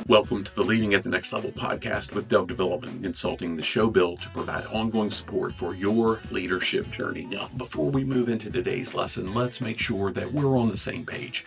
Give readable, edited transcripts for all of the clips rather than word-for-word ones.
Welcome to the Leading at the Next Level podcast with Dove Development and Consulting, the show built to provide ongoing support for your leadership journey. Now, before we move into today's lesson, let's make sure that we're on the same page.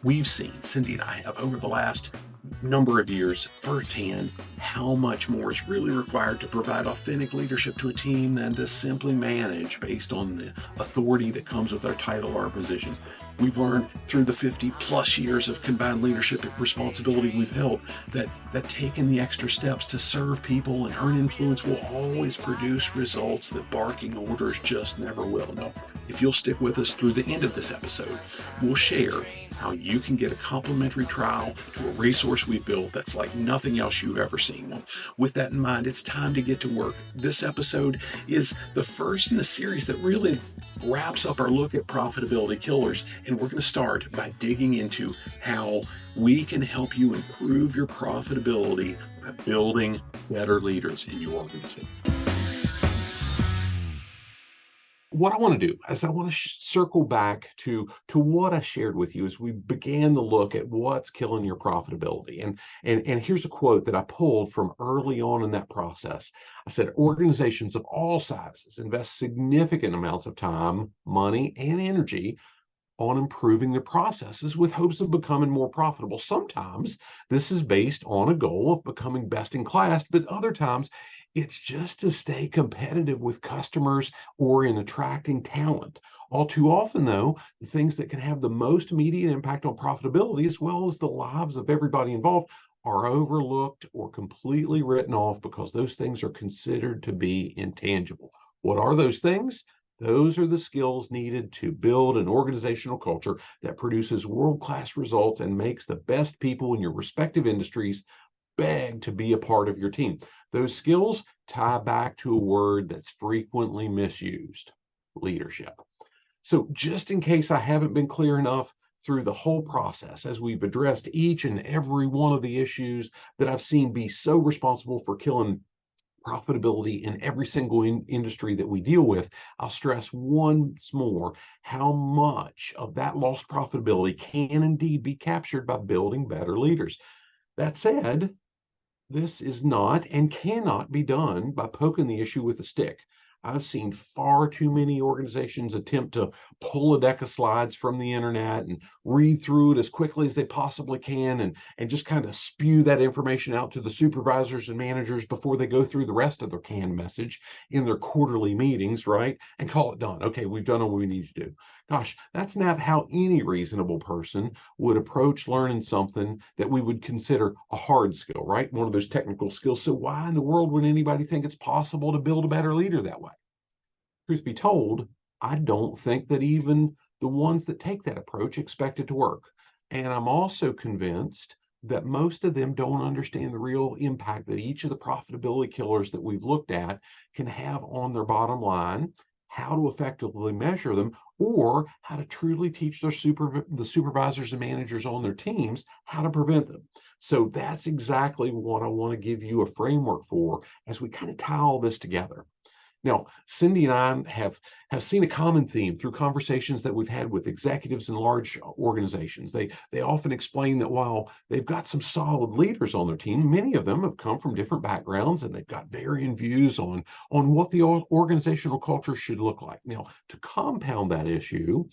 We've seen, Cindy and I have, over the last number of years firsthand, how much more is really required to provide authentic leadership to a team than to simply manage based on the authority that comes with our title or our position. We've learned through the 50 plus years of combined leadership responsibility we've held that taking the extra steps to serve people and earn influence will always produce results that barking orders just never will. Now, if you'll stick with us through the end of this episode, we'll share how you can get a complimentary trial to a resource we've built that's like nothing else you've ever seen. Well, with that in mind, it's time to get to work. This episode is the first in a series that really wraps up our look at profitability killers, and we're going to start by digging into how we can help you improve your profitability by building better leaders in your organization. What I want to do is I want to circle back to what I shared with you as we began the look at what's killing your profitability. And here's a quote that I pulled from early on in that process. I said, organizations of all sizes invest significant amounts of time, money, and energy on improving their processes with hopes of becoming more profitable. Sometimes this is based on a goal of becoming best in class, but other times it's just to stay competitive with customers or in attracting talent. All too often, though, the things that can have the most immediate impact on profitability, as well as the lives of everybody involved, are overlooked or completely written off because those things are considered to be intangible. What are those things? Those are the skills needed to build an organizational culture that produces world-class results and makes the best people in your respective industries beg to be a part of your team. Those skills tie back to a word that's frequently misused: leadership. So just in case I haven't been clear enough through the whole process, as we've addressed each and every one of the issues that I've seen be so responsible for killing profitability in every single industry that we deal with, I'll stress once more how much of that lost profitability can indeed be captured by building better leaders. That said, this is not and cannot be done by poking the issue with a stick. I've seen far too many organizations attempt to pull a deck of slides from the internet and read through it as quickly as they possibly can and just kind of spew that information out to the supervisors and managers before they go through the rest of their canned message in their quarterly meetings, right? And call it done. Okay, we've done what we need to do. Gosh, that's not how any reasonable person would approach learning something that we would consider a hard skill, right? One of those technical skills. So why in the world would anybody think it's possible to build a better leader that way? Truth be told, I don't think that even the ones that take that approach expect it to work. And I'm also convinced that most of them don't understand the real impact that each of the profitability killers that we've looked at can have on their bottom line, how to effectively measure them, or how to truly teach the supervisors and managers on their teams how to prevent them. So that's exactly what I want to give you a framework for as we kind of tie all this together. Now, Cindy and I have seen a common theme through conversations that we've had with executives in large organizations. They often explain that while they've got some solid leaders on their team, many of them have come from different backgrounds and they've got varying views on what the organizational culture should look like. Now, to compound that issue,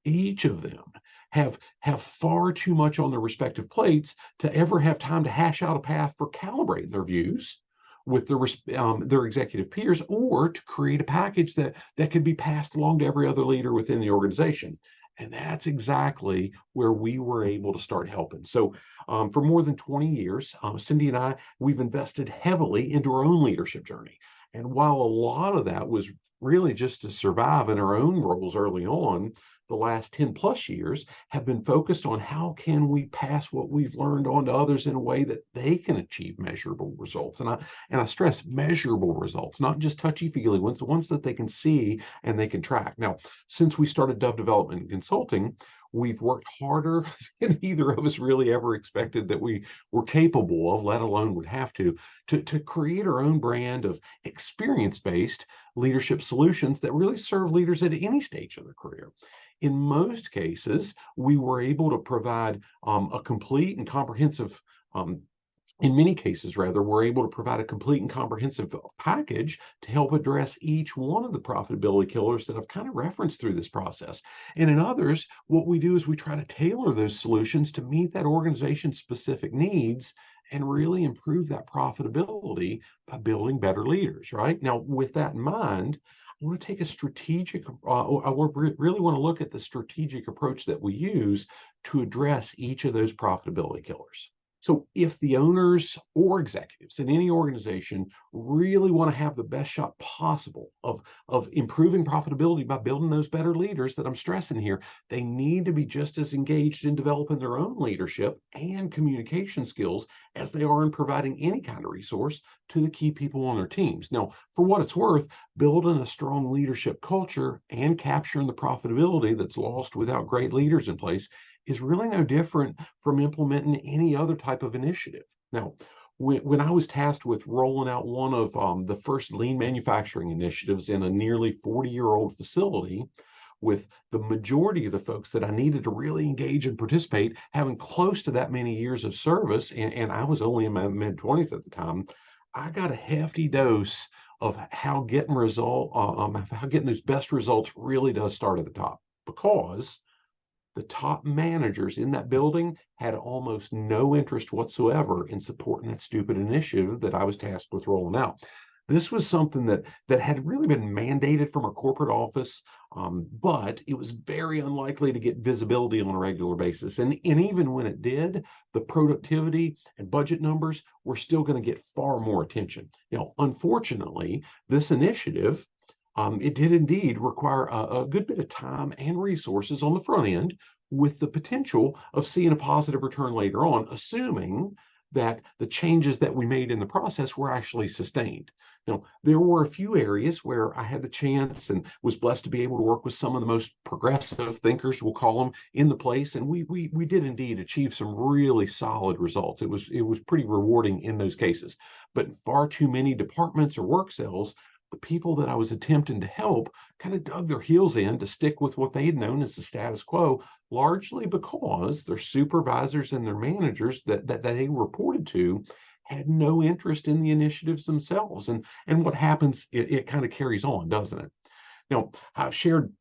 each of them have far too much on their respective plates to ever have time to hash out a path for calibrating their views with their executive peers, or to create a package that could be passed along to every other leader within the organization. And that's exactly where we were able to start helping. So for more than 20 years, Cindy and I, we've invested heavily into our own leadership journey. And while a lot of that was really just to survive in our own roles early on, the last 10 plus years have been focused on how can we pass what we've learned on to others in a way that they can achieve measurable results. And I stress measurable results, not just touchy-feely ones, the ones that they can see and they can track. Now, since we started Dove Development and Consulting, we've worked harder than either of us really ever expected that we were capable of, let alone would have to create our own brand of experience-based leadership solutions that really serve leaders at any stage of their career. In most cases, we were able to provide a complete and comprehensive In many cases, rather, we're able to provide a complete and comprehensive package to help address each one of the profitability killers that I've kind of referenced through this process. And in others, what we do is we try to tailor those solutions to meet that organization's specific needs and really improve that profitability by building better leaders, right? Now, with that in mind, I want to take a strategic, really want to look at the strategic approach that we use to address each of those profitability killers. So if the owners or executives in any organization really want to have the best shot possible of improving profitability by building those better leaders that I'm stressing here, they need to be just as engaged in developing their own leadership and communication skills as they are in providing any kind of resource to the key people on their teams. Now, for what it's worth, building a strong leadership culture and capturing the profitability that's lost without great leaders in place is really no different from implementing any other type of initiative. Now, when I was tasked with rolling out one of the first lean manufacturing initiatives in a nearly 40-year-old facility, with the majority of the folks that I needed to really engage and participate having close to that many years of service, and I was only in my mid-20s at the time, I got a hefty dose of how getting how getting those best results really does start at the top, because the top managers in that building had almost no interest whatsoever in supporting that stupid initiative that I was tasked with rolling out. This was something that had really been mandated from a corporate office, but it was very unlikely to get visibility on a regular basis. And even when it did, the productivity and budget numbers were still going to get far more attention. Unfortunately, this initiative, it did indeed require a good bit of time and resources on the front end, with the potential of seeing a positive return later on, assuming that the changes that we made in the process were actually sustained. There were a few areas where I had the chance and was blessed to be able to work with some of the most progressive thinkers, we'll call them, in the place, and we did indeed achieve some really solid results. It was pretty rewarding in those cases. But in far too many departments or work cells, the people that I was attempting to help kind of dug their heels in to stick with what they had known as the status quo, largely because their supervisors and their managers that they reported to had no interest in the initiatives themselves. And what happens, it kind of carries on, doesn't it? I've shared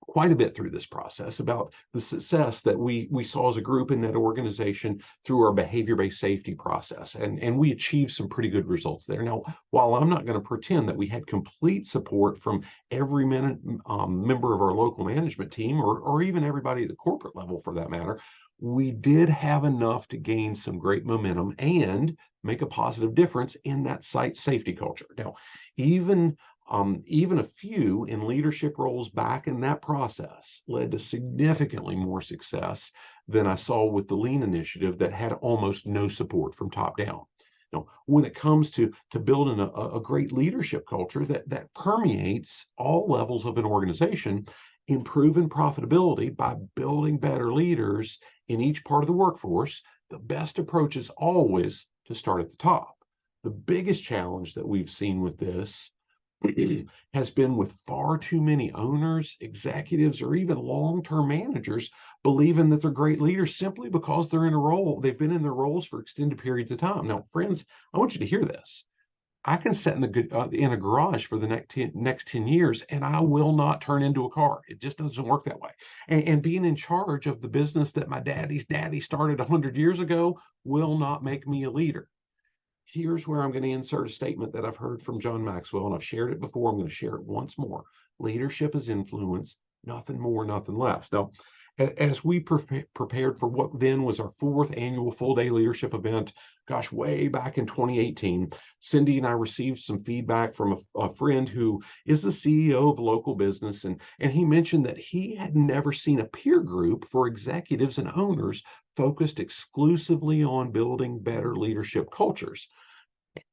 quite a bit through this process about the success that we saw as a group in that organization through our behavior-based safety process. And we achieved some pretty good results there. Now, while I'm not going to pretend that we had complete support from every member of our local management team, or even everybody at the corporate level for that matter, we did have enough to gain some great momentum and make a positive difference in that site safety culture. Now, even a few in leadership roles back in that process led to significantly more success than I saw with the Lean initiative that had almost no support from top down. When it comes to building a great leadership culture that permeates all levels of an organization, improving profitability by building better leaders in each part of the workforce, the best approach is always to start at the top. The biggest challenge that we've seen with this has been with far too many owners, executives, or even long-term managers believing that they're great leaders simply because they've been in their roles for extended periods of time. Now, friends, I want you to hear this. I can sit in a garage for the next 10 years, and I will not turn into a car. It just doesn't work that way. And being in charge of the business that my daddy's daddy started 100 years ago will not make me a leader. Here's where I'm going to insert a statement that I've heard from John Maxwell, and I've shared it before. I'm going to share it once more. Leadership is influence, nothing more, nothing less. Now, as we prepared for what then was our 4th annual full-day leadership event, gosh, way back in 2018, Cindy and I received some feedback from a friend who is the CEO of a local business, and he mentioned that he had never seen a peer group for executives and owners focused exclusively on building better leadership cultures.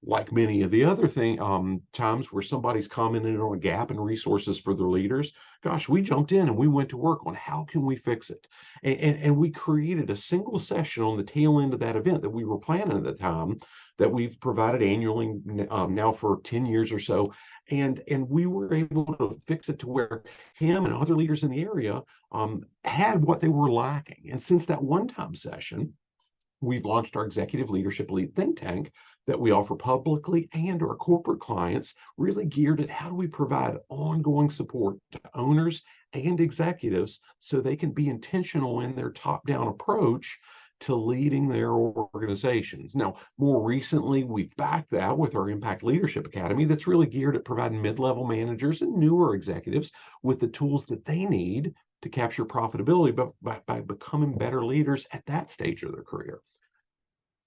Like many of the other times where somebody's commented on a gap in resources for their leaders, gosh, we jumped in and we went to work on how can we fix it. And we created a single session on the tail end of that event that we were planning at the time, that we've provided annually now for 10 years or so. And we were able to fix it to where him and other leaders in the area had what they were lacking. And since that one-time session, We've launched our executive leadership lead think tank that we offer publicly and our corporate clients, really geared at how do we provide ongoing support to owners and executives so they can be intentional in their top-down approach to leading their organizations. Now, more recently, we've backed that with our Impact Leadership Academy that's really geared at providing mid-level managers and newer executives with the tools that they need to capture profitability by becoming better leaders at that stage of their career.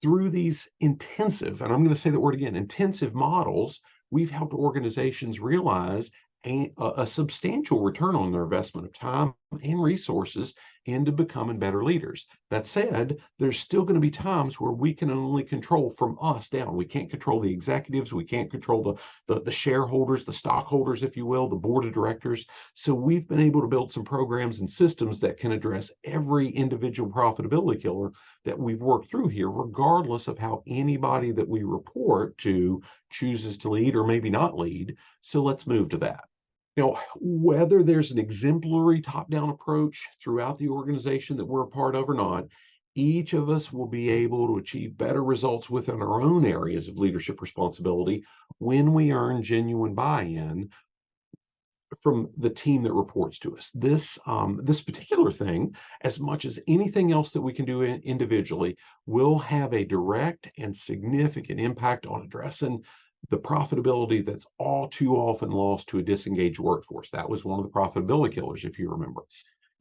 Through these intensive, and I'm going to say the word again, intensive models, we've helped organizations realize a substantial return on their investment of time and resources into becoming better leaders. That said, there's still going to be times where we can only control from us down. We can't control the executives. We can't control the shareholders, the stockholders, if you will, the board of directors. So we've been able to build some programs and systems that can address every individual profitability killer that we've worked through here, regardless of how anybody that we report to chooses to lead or maybe not lead. So let's move to that. Now, whether there's an exemplary top-down approach throughout the organization that we're a part of or not, each of us will be able to achieve better results within our own areas of leadership responsibility when we earn genuine buy-in from the team that reports to us. This particular thing, as much as anything else that we can do individually, will have a direct and significant impact on addressing the profitability that's all too often lost to a disengaged workforce. That was one of the profitability killers, if you remember.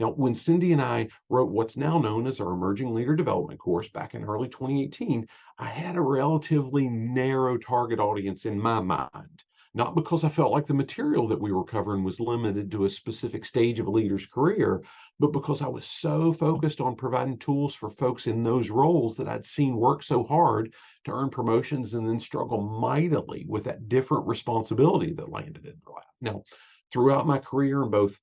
Now, when Cindy and I wrote what's now known as our Emerging Leader Development course back in early 2018, I had a relatively narrow target audience in my mind. Not because I felt like the material that we were covering was limited to a specific stage of a leader's career, but because I was so focused on providing tools for folks in those roles that I'd seen work so hard to earn promotions and then struggle mightily with that different responsibility that landed in their lap. Now, throughout my career in both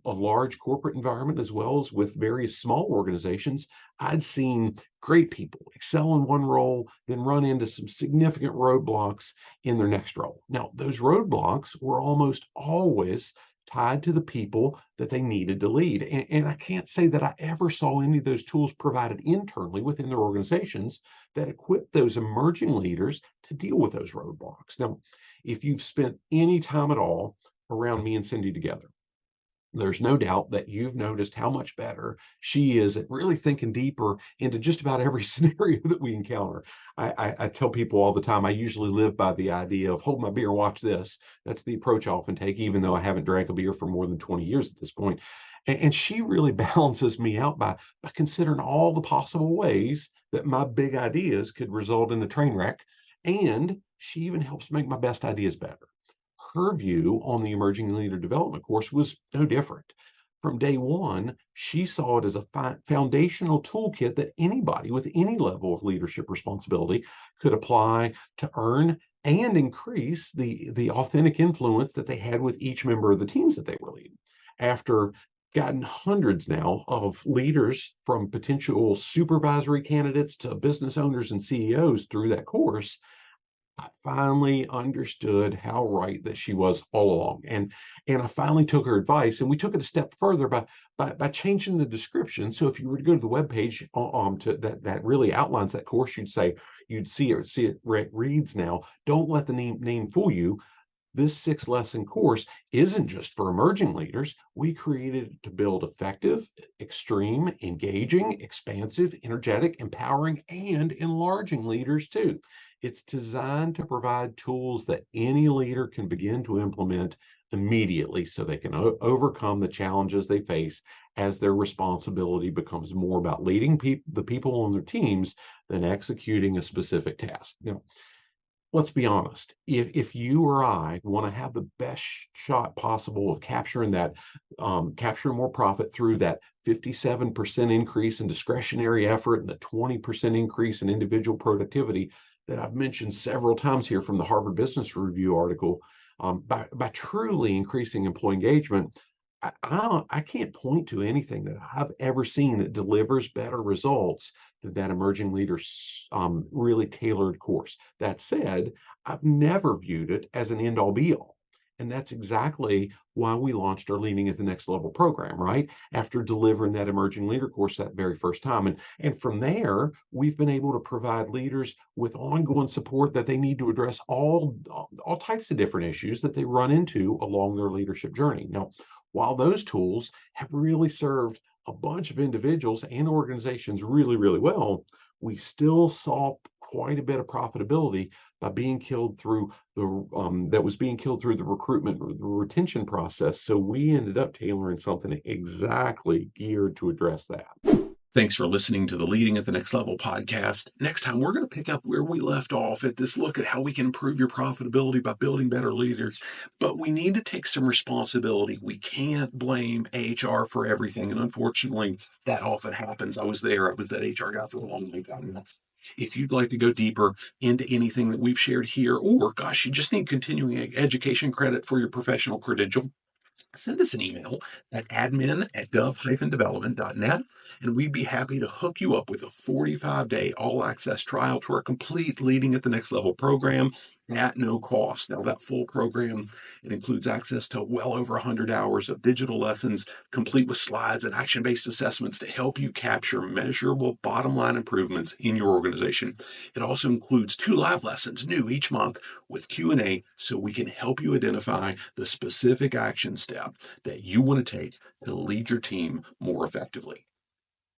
a large corporate environment as well as with various small organizations, I'd seen great people excel in one role, then run into some significant roadblocks in their next role. Now, those roadblocks were almost always tied to the people that they needed to lead. And I can't say that I ever saw any of those tools provided internally within their organizations that equip those emerging leaders to deal with those roadblocks. Now, if you've spent any time at all around me and Cindy together, there's no doubt that you've noticed how much better she is at really thinking deeper into just about every scenario that we encounter. I tell people all the time, I usually live by the idea of hold my beer, watch this. That's the approach I often take, even though I haven't drank a beer for more than 20 years at this point. And she really balances me out by considering all the possible ways that my big ideas could result in a train wreck. And she even helps make my best ideas better. Her view on the Emerging Leader Development course was no different. From day one, she saw it as a foundational toolkit that anybody with any level of leadership responsibility could apply to earn and increase the authentic influence that they had with each member of the teams that they were leading. After gotten hundreds now of leaders from potential supervisory candidates to business owners and CEOs through that course, I finally understood how right that she was all along. And I finally took her advice, and we took it a step further by changing the description. So if you were to go to the webpage to that really outlines that course, you'd see it reads now, don't let the name fool you. This 6-lesson course isn't just for emerging leaders. We created it to build effective, extreme, engaging, expansive, energetic, empowering, and enlarging leaders too. It's designed to provide tools that any leader can begin to implement immediately so they can overcome the challenges they face as their responsibility becomes more about leading the people on their teams than executing a specific task. Now, let's be honest, if you or I want to have the best shot possible of capturing capturing more profit through that 57% increase in discretionary effort and the 20% increase in individual productivity that I've mentioned several times here from the Harvard Business Review article, by truly increasing employee engagement, I can't point to anything that I've ever seen that delivers better results than that emerging leaders really tailored course. That said, I've never viewed it as an end all be all. And that's exactly why we launched our Leading at the Next Level program, right? After delivering that emerging leader course that very first time. And from there, we've been able to provide leaders with ongoing support that they need to address all types of different issues that they run into along their leadership journey. Now, while those tools have really served a bunch of individuals and organizations really, really well, we still saw quite a bit of profitability by being killed through that was being killed through the recruitment or the retention process. So we ended up tailoring something exactly geared to address that. Thanks for listening to the Leading at the Next Level podcast. Next time, we're going to pick up where we left off at this look at how we can improve your profitability by building better leaders. But we need to take some responsibility. We can't blame HR for everything. And unfortunately, that often happens. I was there. I was that HR guy for a long, long time now. If you'd like to go deeper into anything that we've shared here, or gosh, you just need continuing education credit for your professional credential, send us an email at admin@gov-development.net, and we'd be happy to hook you up with a 45-day all-access trial to our complete Leading at the Next Level program at no cost. Now, that full program, it includes access to well over 100 hours of digital lessons, complete with slides and action-based assessments to help you capture measurable bottom-line improvements in your organization. It also includes 2 live lessons, new each month, with Q&A, so we can help you identify the specific action step that you want to take to lead your team more effectively.